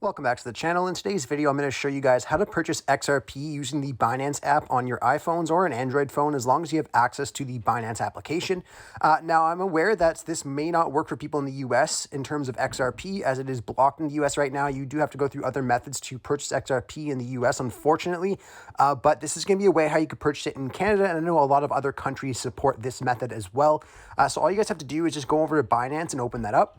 Welcome back to the channel. In today's video, I'm going to show you guys how to purchase XRP using the Binance app on your iPhones or an Android phone, as long as you have access to the Binance application. Now, I'm aware that this may not work for people in the US in terms of XRP, as it is blocked in the US right now. You do have to go through other methods to purchase XRP in the US, unfortunately, but this is going to be a way how you could purchase it in Canada, and I know a lot of other countries support this method as well. So all you guys have to do is just go over to Binance and open that up.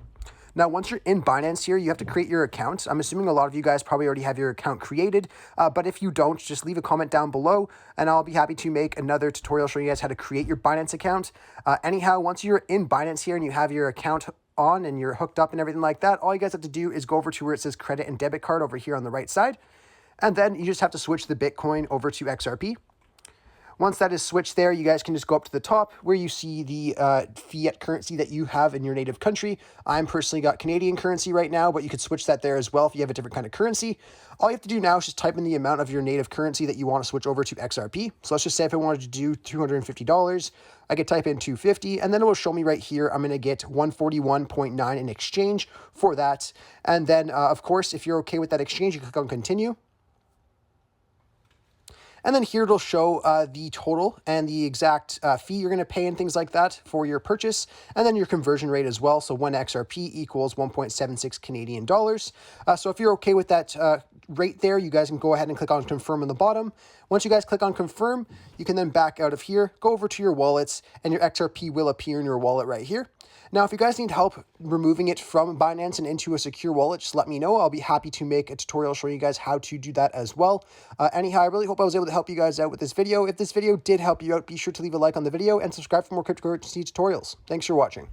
Now, once you're in Binance here, you have to create your account. I'm assuming a lot of you guys probably already have your account created, but if you don't, just leave a comment down below, and I'll be happy to make another tutorial showing you guys how to create your Binance account. Anyhow, once you're in Binance here and you have your account on and you're hooked up and everything like that, all you guys have to do is go over to where it says credit and debit card over here on the right side, and then you just have to switch the Bitcoin over to XRP. Once that is switched there, you guys can just go up to the top where you see the fiat currency that you have in your native country. I'm personally got Canadian currency right now, but you could switch that there as well if you have a different kind of currency. All you have to do now is just type in the amount of your native currency that you want to switch over to XRP. So let's just say if I wanted to do $250, I could type in 250, and then it will show me right here, I'm going to get 141.9 in exchange for that. And then, of course, if you're okay with that exchange, you click on continue. And then here it'll show the total and the exact fee you're going to pay and things like that for your purchase, and then your conversion rate as well. So 1 XRP equals 1.76 Canadian dollars. So if you're okay with that rate there, you guys can go ahead and click on confirm on the bottom. Once you guys click on confirm, you can then back out of here, go over to your wallets, and your XRP will appear in your wallet right here. Now, if you guys need help removing it from Binance and into a secure wallet, just let me know. I'll be happy to make a tutorial showing you guys how to do that as well. Anyhow, I really hope I was able to help you guys out with this video. If this video did help you out, be sure to leave a like on the video and subscribe for more cryptocurrency tutorials. Thanks for watching.